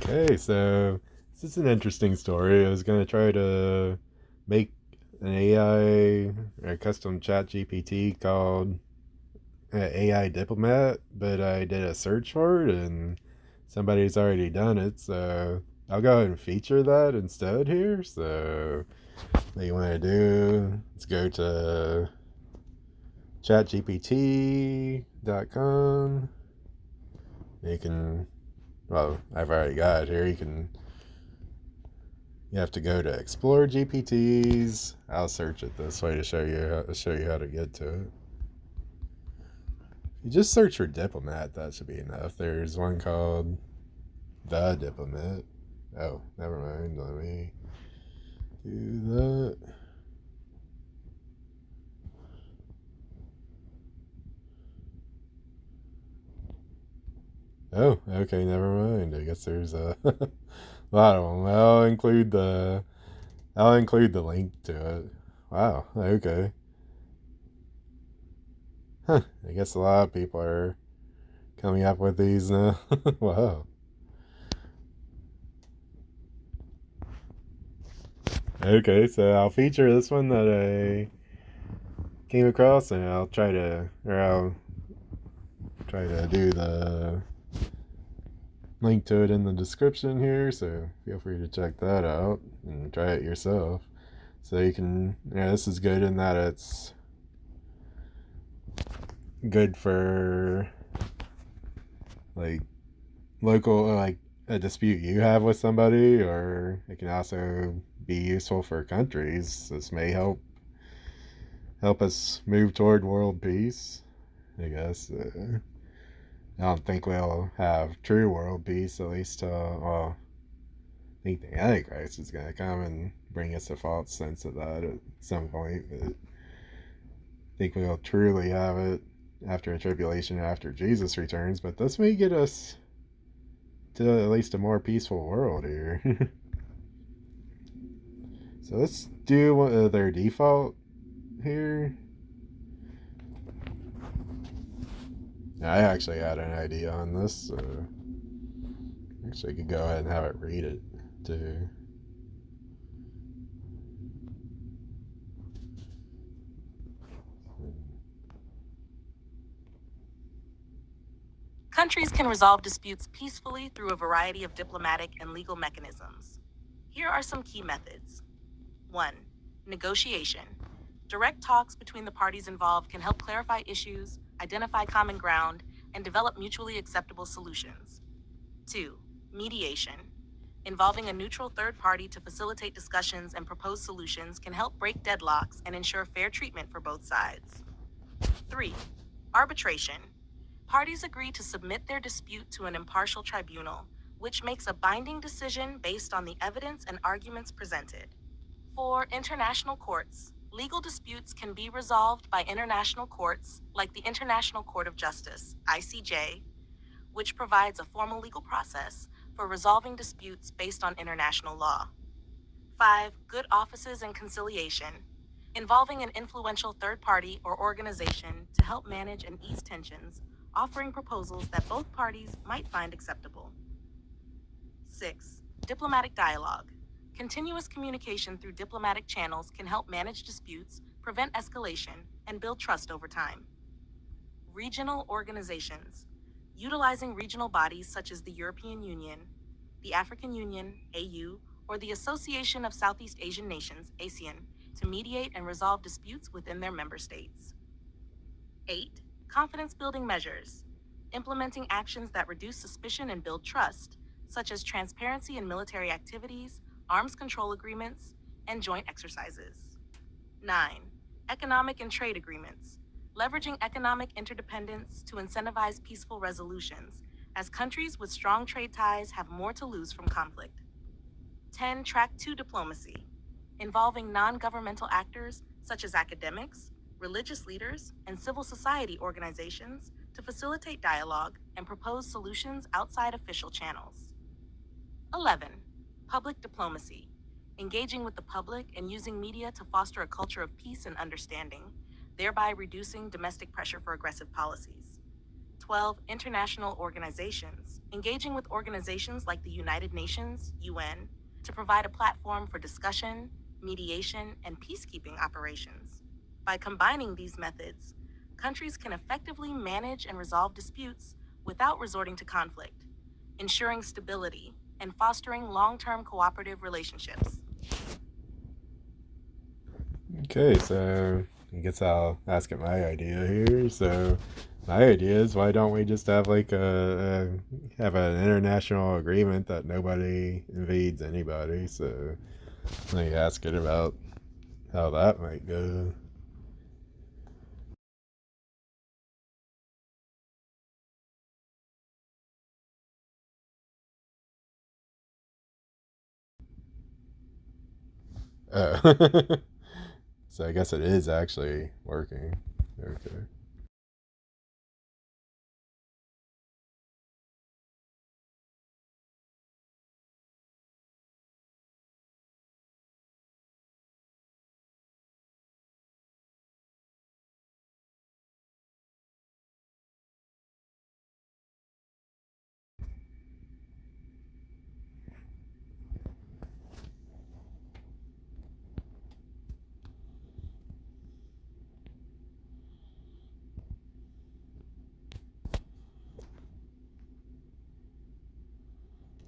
Okay, so this is an interesting story. I was gonna try to make an AI or a custom chat GPT called AI Diplomat, but I did a search for it and somebody's already done it, so I'll go ahead and feature that instead here. So what you want to do is go to chatgpt.com. You can, well, I've already got it here. You have to go to Explore GPTs. I'll search it this way to show you how to get to it. You just search for Diplomat. That should be enough. There's one called the Diplomat. Oh, never mind. Let me do that. Oh, okay, never mind. I guess there's a lot of them. I'll include the link to it. Wow. Okay. Huh. I guess a lot of people are coming up with these now. Wow. Okay, so I'll feature this one that I came across, and I'll try to do the link to it in the description here. So feel free to check that out and try it yourself. So you can, yeah, this is good in that it's good for like like a dispute you have with somebody, or it can also be useful for countries. This may help us move toward world peace, I guess. I don't think we'll have true world peace, at least, well, I think the Antichrist is going to come and bring us a false sense of that at some point, but I think we'll truly have it after a tribulation, after Jesus returns, but this may get us to at least a more peaceful world here. So let's do their default here. I actually had an idea on this, so actually I could go ahead and have it read it too. Countries can resolve disputes peacefully through a variety of diplomatic and legal mechanisms. Here are some key methods. 1. Negotiation. Direct talks between the parties involved can help clarify issues, identify common ground, and develop mutually acceptable solutions. 2. Mediation. Involving a neutral third party to facilitate discussions and propose solutions can help break deadlocks and ensure fair treatment for both sides. 3. Arbitration. Parties agree to submit their dispute to an impartial tribunal, which makes a binding decision based on the evidence and arguments presented. 4. International courts. Legal disputes can be resolved by international courts, like the International Court of Justice, ICJ, which provides a formal legal process for resolving disputes based on international law. 5. Good offices and conciliation. Involving an influential third party or organization to help manage and ease tensions, offering proposals that both parties might find acceptable. 6. Diplomatic dialogue. Continuous communication through diplomatic channels can help manage disputes, prevent escalation, and build trust over time. Regional organizations. Utilizing regional bodies such as the European Union, the African Union, AU, or the Association of Southeast Asian Nations, ASEAN, to mediate and resolve disputes within their member states. 8. Confidence building measures. Implementing actions that reduce suspicion and build trust, such as transparency in military activities, arms control agreements, and joint exercises. 9. Economic and trade agreements. Leveraging economic interdependence to incentivize peaceful resolutions, as countries with strong trade ties have more to lose from conflict. 10. Track 2 diplomacy. Involving non-governmental actors such as academics, religious leaders, and civil society organizations to facilitate dialogue and propose solutions outside official channels. 11. Public diplomacy. Engaging with the public and using media to foster a culture of peace and understanding, thereby reducing domestic pressure for aggressive policies. 12. International organizations, engaging with organizations like the United Nations, UN, to provide a platform for discussion, mediation, and peacekeeping operations. By combining these methods, countries can effectively manage and resolve disputes without resorting to conflict, ensuring stability and fostering long-term cooperative relationships. Okay, so I guess I'll ask it my idea here. So my idea is, why don't we just have like have an international agreement that nobody invades anybody? So let me ask it about how that might go. Oh. So I guess it is actually working. Okay.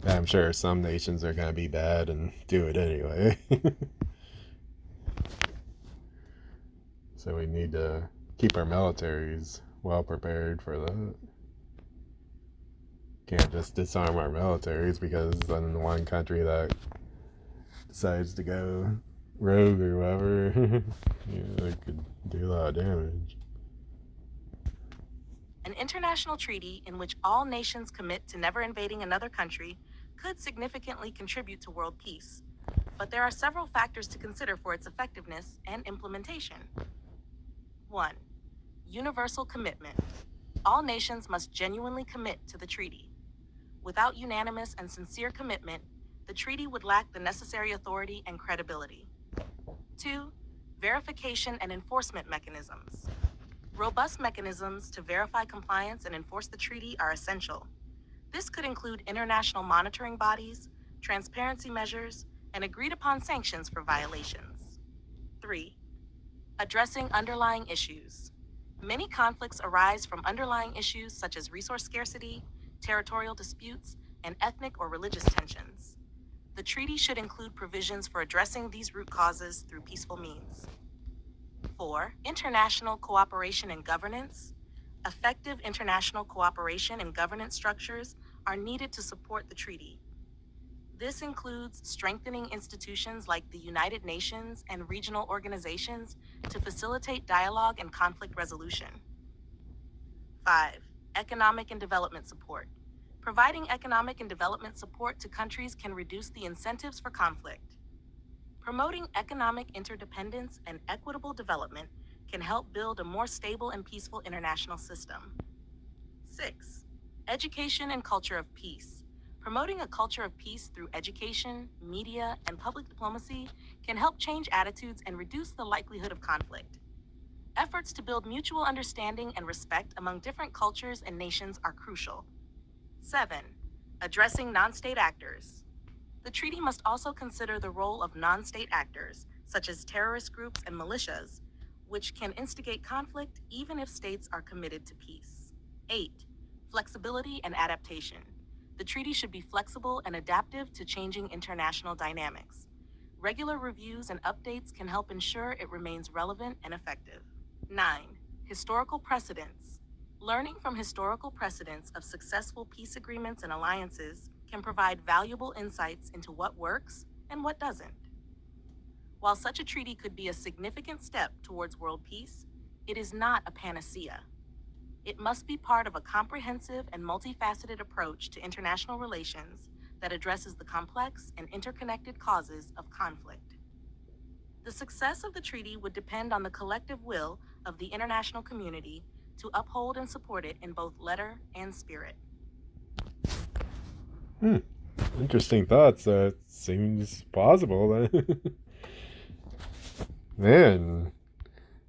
I'm sure some nations are going to be bad and do it anyway. So we need to keep our militaries well prepared for that. Can't just disarm our militaries because then one country that decides to go rogue or whatever, they could do a lot of damage. An international treaty in which all nations commit to never invading another country could significantly contribute to world peace, but there are several factors to consider for its effectiveness and implementation. 1. Universal commitment. All nations must genuinely commit to the treaty. Without unanimous and sincere commitment, the treaty would lack the necessary authority and credibility. 2. Verification and enforcement mechanisms. Robust mechanisms to verify compliance and enforce the treaty are essential. This could include international monitoring bodies, transparency measures, and agreed upon sanctions for violations. 3. Addressing underlying issues. Many conflicts arise from underlying issues such as resource scarcity, territorial disputes, and ethnic or religious tensions. The treaty should include provisions for addressing these root causes through peaceful means. 4. International cooperation and governance. Effective international cooperation and governance structures are needed to support the treaty. This includes strengthening institutions like the United Nations and regional organizations to facilitate dialogue and conflict resolution. 5. Economic and development support. Providing economic and development support to countries can reduce the incentives for conflict. Promoting economic interdependence and equitable development can help build a more stable and peaceful international system. 6. Education and culture of peace. Promoting a culture of peace through education, media, and public diplomacy can help change attitudes and reduce the likelihood of conflict. Efforts to build mutual understanding and respect among different cultures and nations are crucial. 7. Addressing non-state actors. The treaty must also consider the role of non-state actors, such as terrorist groups and militias, which can instigate conflict even if states are committed to peace. 8. Flexibility and adaptation. The treaty should be flexible and adaptive to changing international dynamics. Regular reviews and updates can help ensure it remains relevant and effective. 9. Historical precedents. Learning from historical precedents of successful peace agreements and alliances can provide valuable insights into what works and what doesn't. While such a treaty could be a significant step towards world peace, it is not a panacea. It must be part of a comprehensive and multifaceted approach to international relations that addresses the complex and interconnected causes of conflict. The success of the treaty would depend on the collective will of the international community to uphold and support it in both letter and spirit. Hmm. Interesting thoughts. Seems plausible. Man,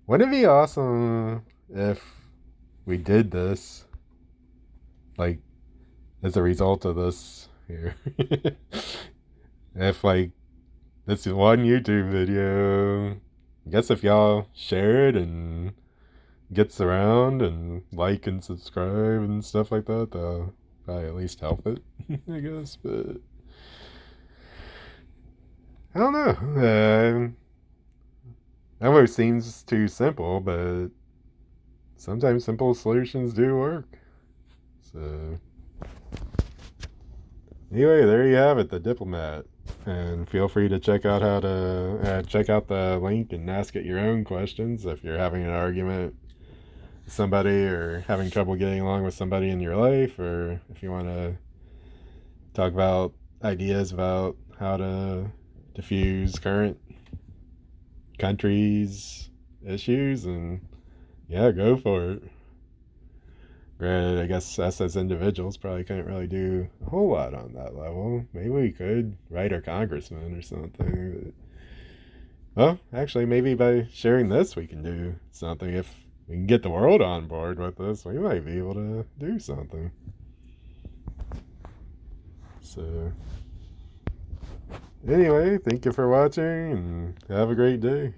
wouldn't it be awesome if we did this like as a result of this here. If like this one YouTube video, I guess if y'all share it and gets around and like and subscribe and stuff like that, that'll probably at least help it, I guess. But I don't know. It almost seems too simple, but sometimes simple solutions do work. So anyway, there you have it, the Diplomat. And feel free to check out how to check out the link and ask it your own questions if you're having an argument with somebody or having trouble getting along with somebody in your life, or if you want to talk about ideas about how to diffuse current countries' issues, and yeah, go for it. Granted, I guess us as individuals probably couldn't really do a whole lot on that level. Maybe we could write our congressman or something. Well, actually, maybe by sharing this, we can do something. If we can get the world on board with this, we might be able to do something. So, anyway, thank you for watching and have a great day.